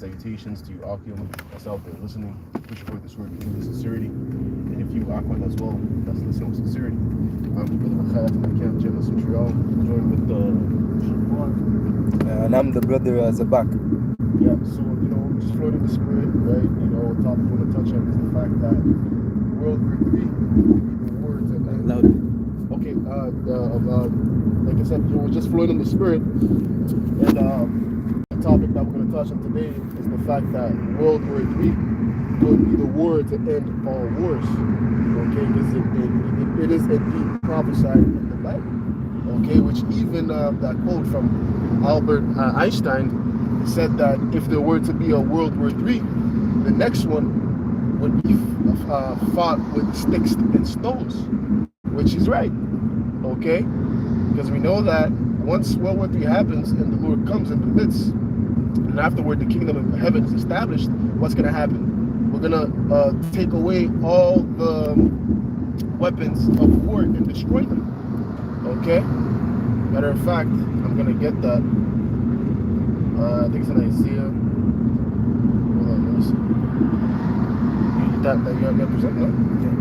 and salutations to you, Akim, that's out there listening. Push forward this word with sincerity. And if you, Akwan, as well, that's listening with sincerity. I'm Brother Makhat from the camp, General Montreal, joined with and I'm the brother Zabak. Yeah, so, just floating the spirit, right? A topic we want to touch on is the fact that World War III, the words and Louder. okay, like I said, we're just floating the spirit, and the topic that we're going to touch on today is the fact that World War III will be the war to end all wars, okay, because it is indeed prophesied in the Bible, okay, which even that quote from Albert Einstein said that if there were to be a World War III, the next one would be fought with sticks and stones, which is right, okay? Because we know that once World War III happens and the Lord comes in the midst, and afterward the kingdom of heaven is established, what's going to happen? We're going to take away all the weapons of war and destroy them, okay? Matter of fact, I'm going to get that. I think it's in Isaiah. Hold on, let me see. You have present, no? Okay.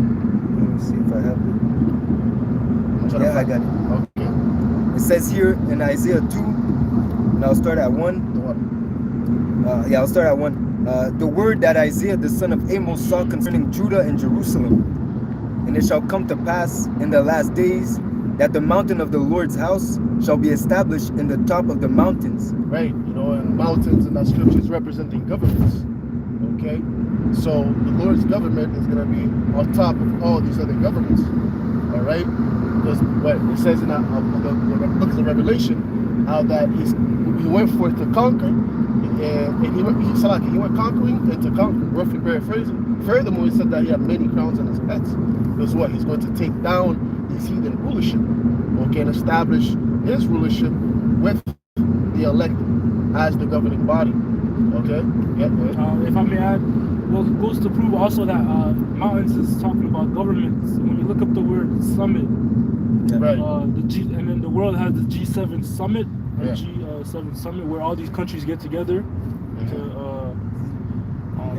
Let me see if I have it. Yeah, I got it. Okay. It says here in Isaiah 2, and I'll start at 1. I'll start at 1. The word that Isaiah the son of Amos saw concerning Judah and Jerusalem. And it shall come to pass in the last days that the mountain of the Lord's house shall be established in the top of the mountains. Right, and mountains in that scripture is representing governments, okay? So the Lord's government is going to be on top of all these other governments, all right? Because what it says in the book of Revelation, how that he went forth to conquer, and he went conquering and to conquer, roughly paraphrasing. Furthermore, he said that he had many crowns on his heads. Because what? He's going to take down these heathen rulership, okay, and establish his rulership with the elect as the governing body, okay? Yeah. If I may add, well, it goes to prove also that mountains is talking about governments. When you look up the word summit, right, and then the world has the G7 summit, yeah. G7 summit, where all these countries get together to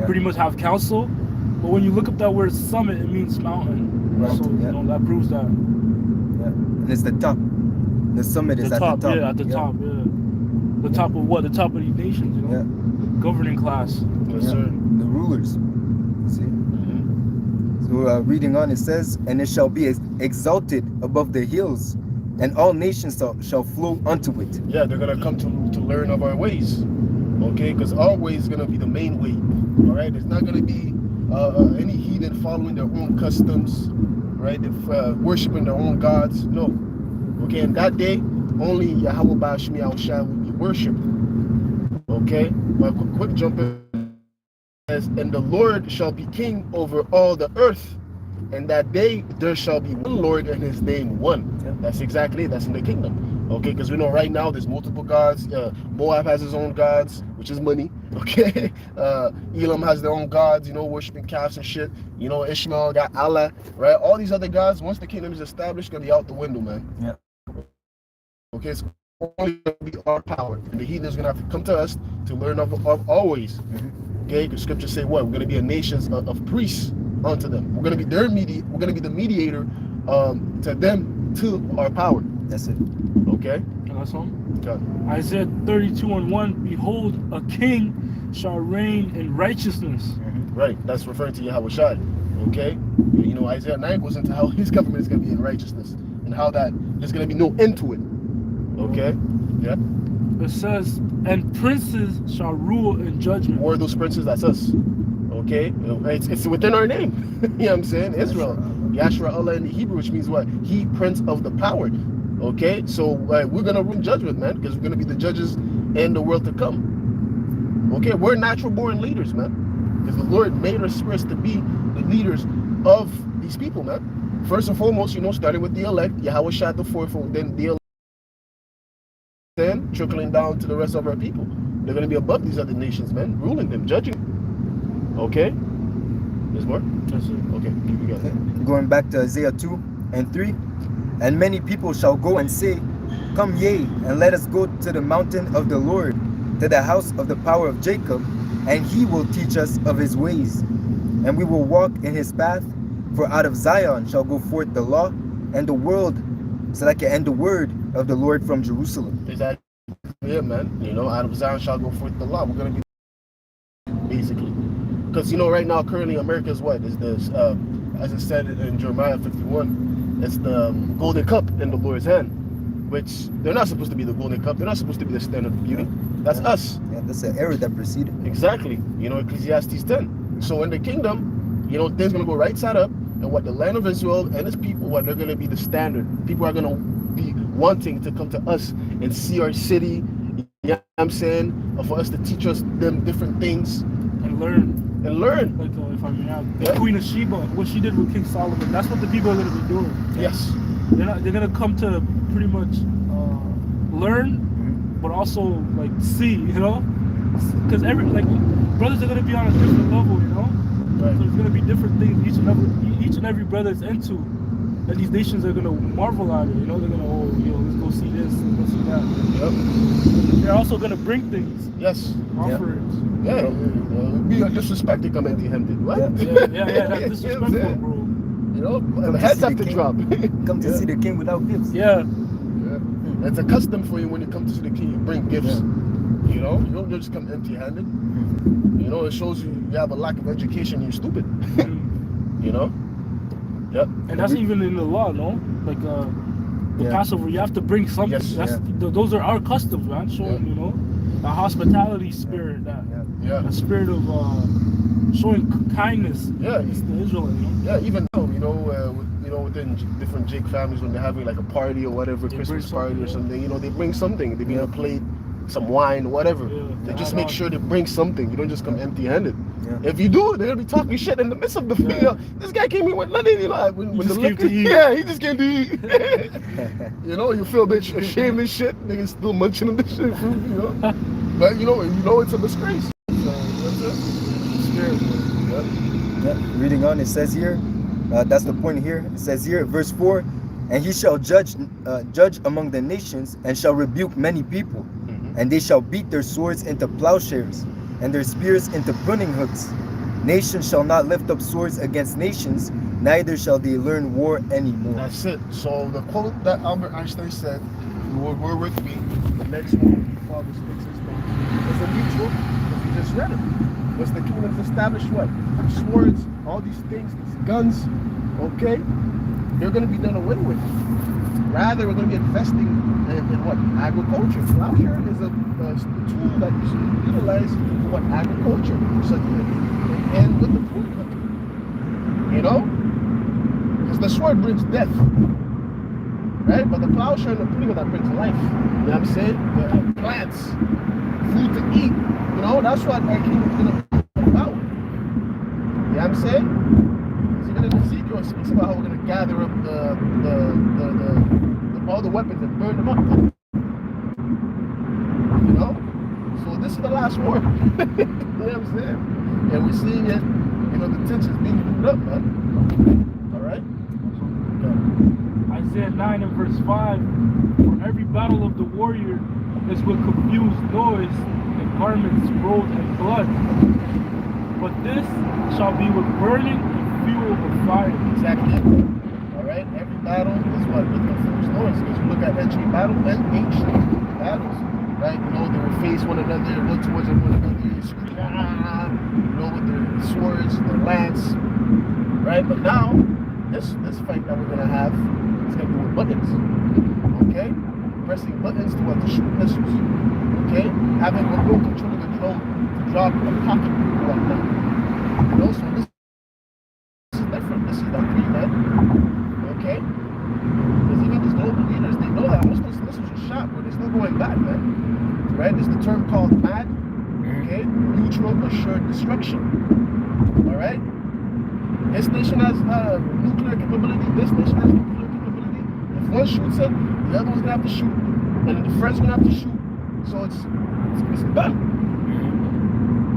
pretty much have council. But when you look up that word summit, it means mountain. Right. So that proves that. Yeah. And it's the top. The summit is at the top. Yeah, at the top. Yeah. The top of what? The top of these nations. Yeah. Governing class. Yes, sir. The rulers. See. So reading on, it says, and it shall be exalted above the hills, and all nations shall flow unto it. Yeah, they're gonna come to learn of our ways, okay? Because our way is gonna be the main way. All right, it's not gonna be any heathen following their own customs, right? Worshiping their own gods. No. Okay, and that day, only Yahweh Ba'ashmi Yahushua will be worshipped. Okay? But quick jump in. And the Lord shall be king over all the earth. And that day, there shall be one Lord and his name one. Yeah. That's exactly it. That's in the kingdom. Okay, because we know right now there's multiple gods. Moab has his own gods, which is money. Okay, Elam has their own gods, worshiping calves and shit. Ishmael got Allah, right? All these other gods, once the kingdom is established, gonna be out the window, man. Yeah. Okay, it's only gonna be our power, and the heathen's gonna have to come to us to learn of always. Okay, because scriptures say what? We're gonna be a nation of priests unto them. We're gonna be their We're gonna be the mediator to them to our power. That's it. Okay. That's all. Okay. Isaiah 32:1. Behold, a king shall reign in righteousness. Right. That's referring to Yahweh Shai. Okay. Isaiah 9 goes into how his government is going to be in righteousness and how that there's going to be no end to it. Okay. Yeah. It says, and princes shall rule in judgment. Who are those princes? That's us. Okay. It's within our name. You know what I'm saying? Israel. Yashra Allah in the Hebrew, which means what? He, prince of the power. Okay, so we're gonna rule judgment, man, because we're gonna be the judges in the world to come. Okay, we're natural born leaders, man, because the Lord made us first to be the leaders of these people, man. First and foremost, starting with the elect, Yahweh shot the fourfold, then the elect, then trickling down to the rest of our people. They're gonna be above these other nations, man, ruling them, judging. Okay, there's more. That's it. Okay, keep it going. Going back to Isaiah 2 and 3. And many people shall go and say, come ye, and let us go to the mountain of the Lord, to the house of the power of Jacob, and he will teach us of his ways, and we will walk in his path. For out of Zion shall go forth the law and the word of the Lord from Jerusalem. Exactly. Yeah, man. You know, out of Zion shall go forth the law. We're gonna be basically, because you know, right now, currently, America is what is this? As it said in Jeremiah 51, it's the golden cup in the Lord's hand, which they're not supposed to be the golden cup. They're not supposed to be the standard of beauty. That's us. Yeah, that's the error that preceded. Exactly. You know, Ecclesiastes 10. So in the kingdom, you know, things gonna go right side up, and what the land of Israel and its people, what they're gonna be the standard. People are gonna be wanting to come to us and see our city. You know what I'm saying? For us to teach us them different things And learn. Like, if I may add, the Queen of Sheba, what she did with King Solomon, that's what the people are going to be doing. Yes. They're going to come to pretty much learn, but also like see, you know, because brothers are going to be on a different level, you know. Right. So there's going to be different things each and every brother is into, that these nations are going to marvel at it, you know. They're going to, let's go see this, let's go see that. Yep. They're also going to bring things. Yes. Offerings. Yeah. Be a disrespect to come empty-handed. What? Yeah. That's disrespectful, bro. You know, heads have to drop. Come to see the king without gifts. Yeah. It's a custom for you when you come to see the king. You bring gifts. You know, you don't just come empty-handed. You know, it shows you have a lack of education. You're stupid. You know. Yep. And that's even in the law, no? Like the Passover, you have to bring something. Yes. Those are our customs, man. Showing, you know, the hospitality spirit, that spirit of showing kindness. Yeah. To the Israelites, you know? Yeah, even now, within different Jake families, when they're having like a party or whatever, Christmas party or something, you know, they bring something. They bring a plate, some wine, whatever. They just make sure they bring something. You don't just come empty-handed. If you do, they're gonna be talking shit in the midst of the food. You know, this guy came in with nothing, you know, when the liquor, he just came to eat. You know, you feel a bit ashamed and shit. Niggas still munching on this shit food, you know. But you know it's a disgrace. So that's it. It's scary. Reading on, it says here, that's the point here. It says here, verse 4, and he shall judge among the nations, and shall rebuke many people, and they shall beat their swords into plowshares, and their spears into pruning hooks. Nations shall not lift up swords against nations, neither shall they learn war anymore. That's it. So the quote that Albert Einstein said, "We're with me." The next one, Father sticks and stones. Is it mutual? Because we just read it. Was the kingdom's established what? Swords, all these things, these guns. Okay, they're going to be done away with. Rather, we're going to be investing in what? Agriculture. Plowshare is a tool that you should utilize for what? Agriculture. So, and with the pruning hook. You know? Because the sword brings death. Right? But the plowshare and the pruning hook that brings life. You know what I'm saying? The plants, food to eat. You know, that's what our kingdom's going to be about. You know what I'm saying? Even in Ezekiel, it speaks about how we're going to gather up all the weapons and burn them up. You know? So this is the last war. You know what I'm saying? And we're seeing it, you know, the tensions being moved up, man. Alright? Isaiah 9 and verse 5, for every battle of the warrior is with confused noise and garments rolled in blood. But this shall be with burning and fuel of fire. Exactly. Alright? Every battle is what? With confused noise. Because you look at ancient battles and ancient battles. Right? You know, they will face one another, look towards one another, you scream, you know, with their swords, their lance. Right? But now, this fight that we're gonna have is gonna be with buttons. Okay? Pressing buttons to shoot missiles. Okay? Having remote control of the drone to drop a pocket or whatnot. You know, so this is different. This is the three, man. Okay? Because even these global leaders, they know that most of those missiles are shot, but they're still going back, man. Right? There's the term called MAD. Okay? Mutual assured destruction. Alright? This nation has nuclear capability. This nation has nuclear capability. If one shoots it, the other one's gonna have to shoot. And the friend's gonna have to shoot. So it's done.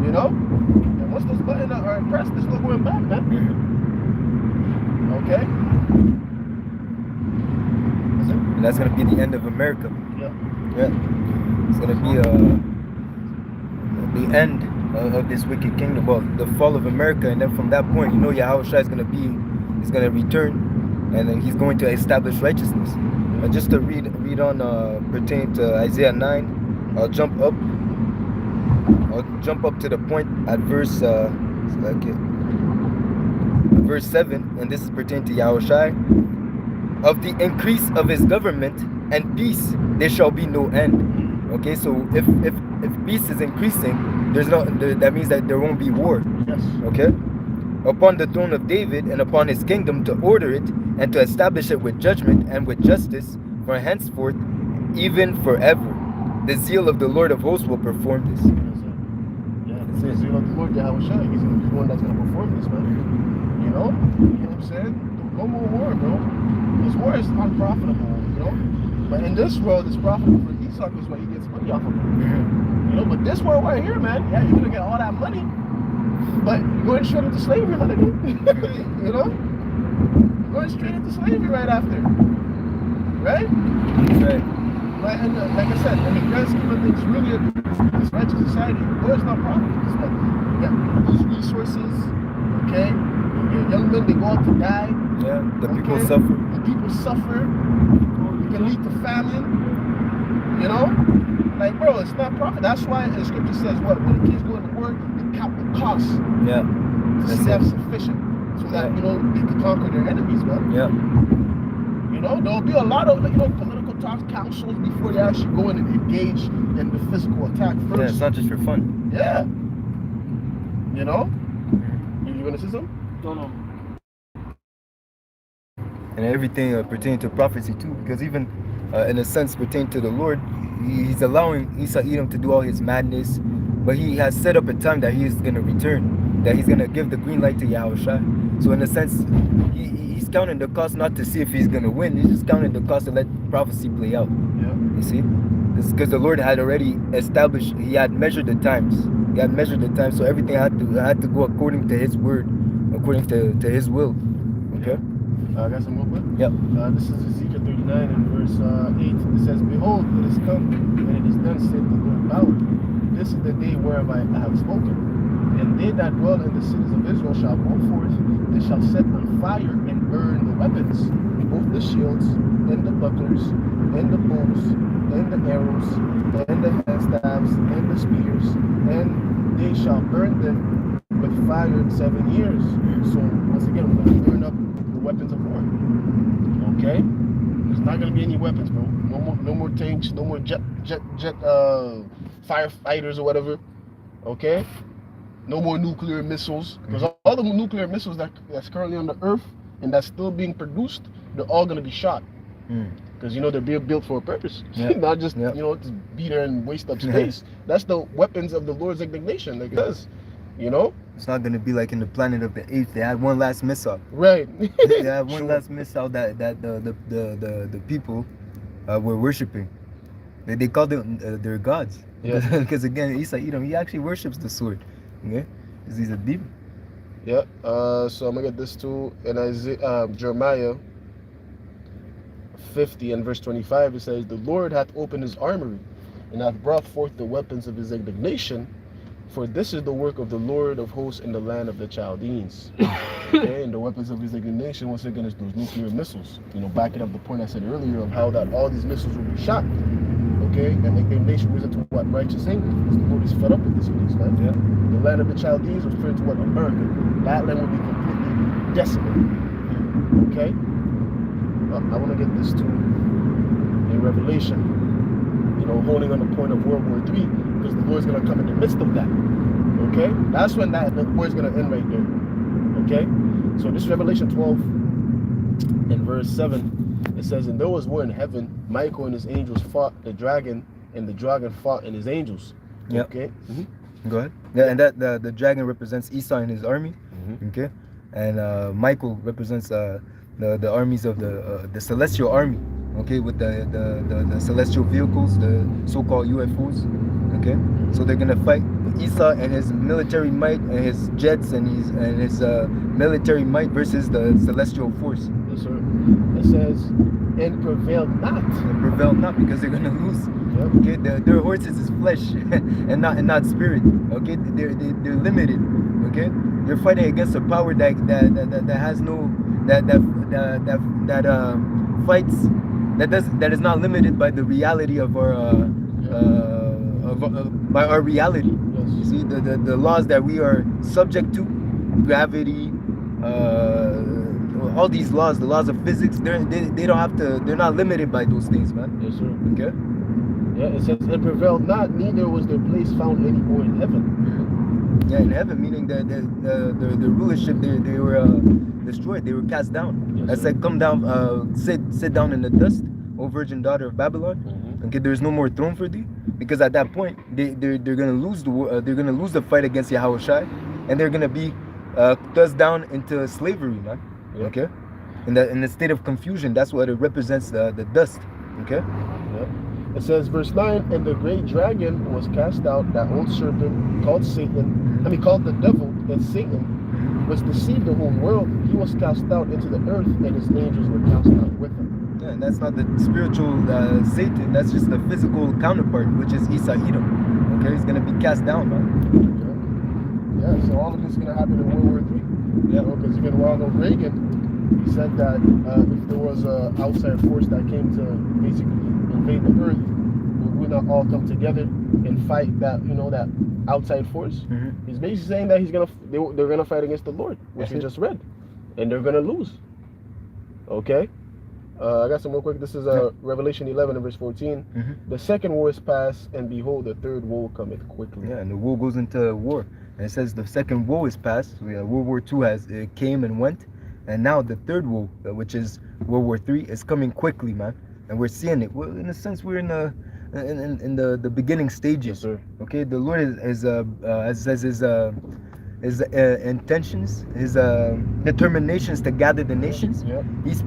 You know? And once those buttons are pressed, there's no going back, man. Okay? And that's gonna be the end of America. Yeah. It's gonna be the end of this wicked kingdom, well, the fall of America, and then from that point, Yahushua is gonna return, and then he's going to establish righteousness. Just to read on pertaining to Isaiah 9, I'll jump up to the point at verse 7, and this is pertaining to Yahushua. Of the increase of his government and peace, there shall be no end. Okay, so if peace is increasing, that means that there won't be war. Yes. Okay, upon the throne of David and upon his kingdom, to order it and to establish it with judgment and with justice for henceforth, even forever. The zeal of the Lord of hosts will perform this. Yeah, the zeal of the Lord Yahushua. He's the one that's going to perform this, man. You know what I'm saying? No more war, bro. This war is unprofitable, But in this world, it's profitable for Esau because he gets money off of it. But this world right here, man, yeah, you're gonna get all that money, but you're going straight into slavery, my nigga. You're going straight into slavery right after, right? Right. But like I said, in the grand scheme of things, really, this righteous society, war's not profitable. It's like, you lose resources, okay? Your young men, they go out to die. Yeah, the people suffer. The people suffer. It can lead to famine. Like, bro, it's not profit. That's why the scripture says what? When the kids go to war, they count the cost. Yeah. To see that's sufficient. So that, they can conquer their enemies, man. Yeah. There'll be a lot of, political talks, councils before they actually go in and engage in the physical attack first. Yeah, it's not just for fun. Yeah. You gonna say something? No. And everything pertaining to prophecy too, because even in a sense pertaining to the Lord, he's allowing Esau Edom to do all his madness, but he has set up a time that he is going to return, that he's going to give the green light to Yahushua. So in a sense, he's counting the cost not to see if he's going to win, he's just counting the cost to let prophecy play out. Yeah. You see? Because the Lord had already established, he had measured the times. He had measured the times, so everything had to go according to his word, according to his will. Okay? I got some more quick? Yep. This is Ezekiel 39 and verse 8. It says, Behold, it is come, and it is done, said the Lord power. This is the day whereof I have spoken. And they that dwell in the cities of Israel shall go forth, they shall set on fire and burn the weapons, both the shields, and the bucklers, and the bows, and the arrows, and the handstaffs, and the spears, and they shall burn them with fire 7 years. So once again, we're going to burn up the weapons of war. Okay? There's not going to be any weapons, bro. No more tanks, no more jet firefighters or whatever. Okay? No more nuclear missiles. Because all the nuclear missiles that's currently on the earth and that's still being produced, they're all going to be shot. Because they're being built for a purpose. Yep. Not just just be there and waste up space. That's the weapons of the Lord's indignation. Like this, It's not gonna be like in the Planet of the Apes. They had one last missile. Right. They had one last missile that the people were worshiping. They called them their gods. Yeah. Because again, Esau Edom, he actually worships the sword. Okay, because he's a demon. Yeah. So I'm gonna get this too in Isaiah, Jeremiah 50 and verse 25. It says, The Lord hath opened his armory, and hath brought forth the weapons of his indignation. For this is the work of the Lord of hosts in the land of the Chaldeans. Okay, and the weapons of his indignation, once again, is those nuclear missiles. Backing up the point I said earlier of how that all these missiles will be shot. Okay, and indignation was into what? Righteous anger. Because the Lord is fed up with this place, man. Yeah. The land of the Chaldeans was referring to what? America. That land will be completely decimated. Okay? I want to get this to in Revelation. Holding on the point of World War III, because the Lord's going to come in the midst of that. Okay? That's when the war's going to end right there. Okay? So this Revelation 12 in verse 7, it says, And there was war in heaven, Michael and his angels fought the dragon, and the dragon fought and his angels. Yep. Okay? Go ahead. Yeah, and that the dragon represents Esau and his army. Okay? And Michael represents the armies of the celestial army. Okay, with the celestial vehicles, the so-called UFOs. Okay, so they're gonna fight Esau and his military might and his jets and his military might versus the celestial force. Yes, sir. It says, and prevail not. And prevail not, because they're gonna lose. Yep. Okay, their horses is flesh and not spirit. Okay, they're limited. Okay, they're fighting against a power that has no that fights that is not limited by the reality of our by our reality. Yes. You see, the laws that we are subject to, gravity, all these laws, the laws of physics, they don't have to. They're not limited by those things, man. Yes, sir. Okay. Yeah, it says, and prevailed not, neither was their place found any more in heaven. Yeah, in heaven, meaning that the rulership, they were destroyed. They were cast down. Yes, I sir. said, come down, sit down in the dust, O virgin daughter of Babylon. Mhm. Okay, there's no more throne for thee, because at that point they're gonna lose they're gonna lose the fight against Yahweh Shai, and they're gonna be thrust down into slavery, man. Yep. Okay, in the state of confusion. That's what it represents, the dust. Okay. Yep. It says, verse 9, and the great dragon was cast out, that old serpent called called the devil, and Satan, which deceived the whole world. He was cast out into the earth, and his angels were cast out with him. Yeah, and that's not the spiritual Satan. That's just the physical counterpart, which is Isa Edom. Okay, he's gonna be cast down, man. Yeah, so all of this is going to happen in World War III. Yeah. Because you know, Ronald Reagan, he said that if there was an outside force that came to basically invade the earth, we would not all come together and fight that, that outside force. Mm-hmm. He's basically saying that they're gonna fight against the Lord, which we just read, and they're gonna lose. Okay. I got some real quick. This is Revelation 11 and verse 14. Mm-hmm. The second war is past, and behold, the third woe cometh quickly. Yeah, and the war goes into war. And it says the second woe is past. World War II came and went, and now the third woe, which is World War III, is coming quickly, man. And we're seeing it. Well, in a sense, we're in the beginning stages. Yes, sir. Okay, the Lord is his intentions, his determinations to gather the nations. Yep. He's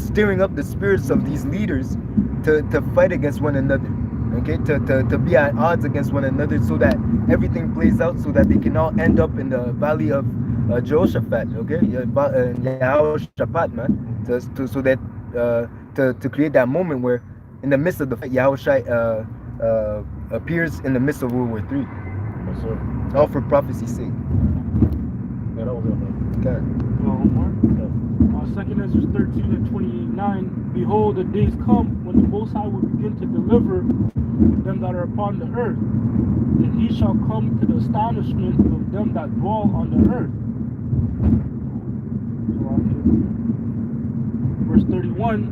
stirring up the spirits of these leaders to fight against one another. Okay, to be at odds against one another, so that everything plays out, so that they can all end up in the valley of Jehoshaphat. Okay, Yehoshaphat, man, so that to create that moment where, in the midst of the fight, Yahushai appears in the midst of World War III. Yes, sir. All for prophecy's sake. Yeah, that was it, man. Okay. One more. 2 Ezra 13 and 29. Behold, the days come when the Most High will begin to deliver them that are upon the earth, and he shall come to the astonishment of them that dwell on the earth. Verse 31.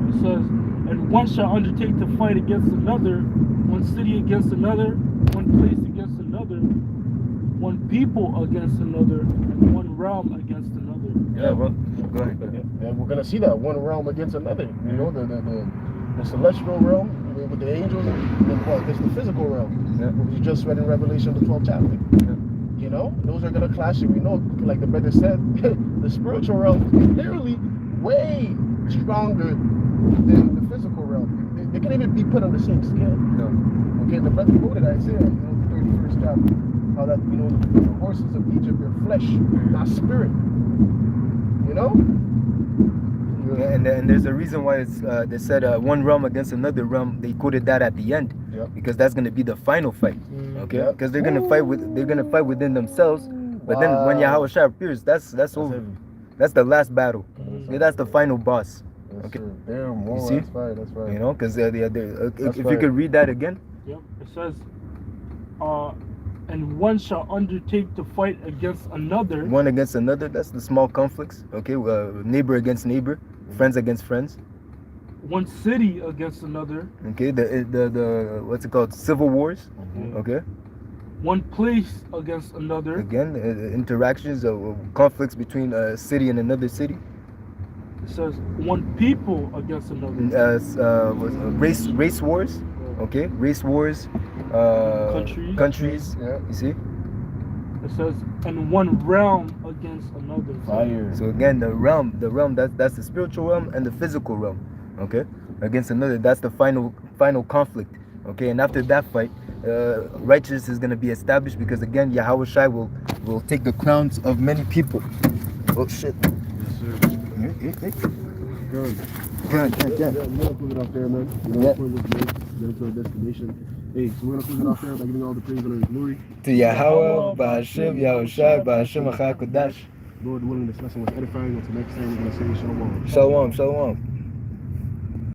It says, and one shall undertake to fight against another, one city against another, one place against another, one people against another, and one realm against another. Yeah, well, go ahead. And we're gonna see that one realm against another. You know, the celestial realm with the angels, and then against the physical realm. Yeah. What we just read in Revelation, the 12th chapter. Yeah. You know, those are gonna clash. And we know, like the brother said, the spiritual realm is literally way stronger than the physical realm. They can't even be put on the same scale. No. Okay, the brother quoted Isaiah, the 31st chapter, how that, the horses of Egypt are flesh, not spirit. You know? Yeah, and there's a reason why it's they said one realm against another realm. They quoted that at the end, because that's going to be the final fight. Okay, because they're going to fight within themselves. But then when Yahweh Shai appears, that's over. heavy. That's the last battle. Yeah, that's the final boss. Yes, Okay. sir. There more. You see? That's right. You know, because if That's you right. could read that again. Yep. It says, and one shall undertake to fight against another. One against another, that's the small conflicts. Okay, neighbor against neighbor, friends against friends. One city against another. Okay, the what's it called, civil wars. Mhm. Okay, One place against another. again, interactions, conflicts between a city and another city. It says one people against another. Race wars. Okay, race wars. Countries. Yeah. You see. It says and one realm against another. Fire. So again, the realm that's the spiritual realm and the physical realm. Okay, against another, that's the final conflict. Okay, and after that fight, righteousness is going to be established, because again, Yahweh Shai will take the crowns of many people. Oh shit. Yes, sir. You Good. Yeah. We're gonna close it off there, man. You know, Yeah. the point was made. Get into our destination. Hey, so we're gonna close it off there by giving all the praise and glory. To Yahweh, Ba'ashem, Yahushai, Ba'ashem, Achakodash. Lord willing, this lesson was edifying. Until next time, we're gonna say shalom. Shalom, shalom.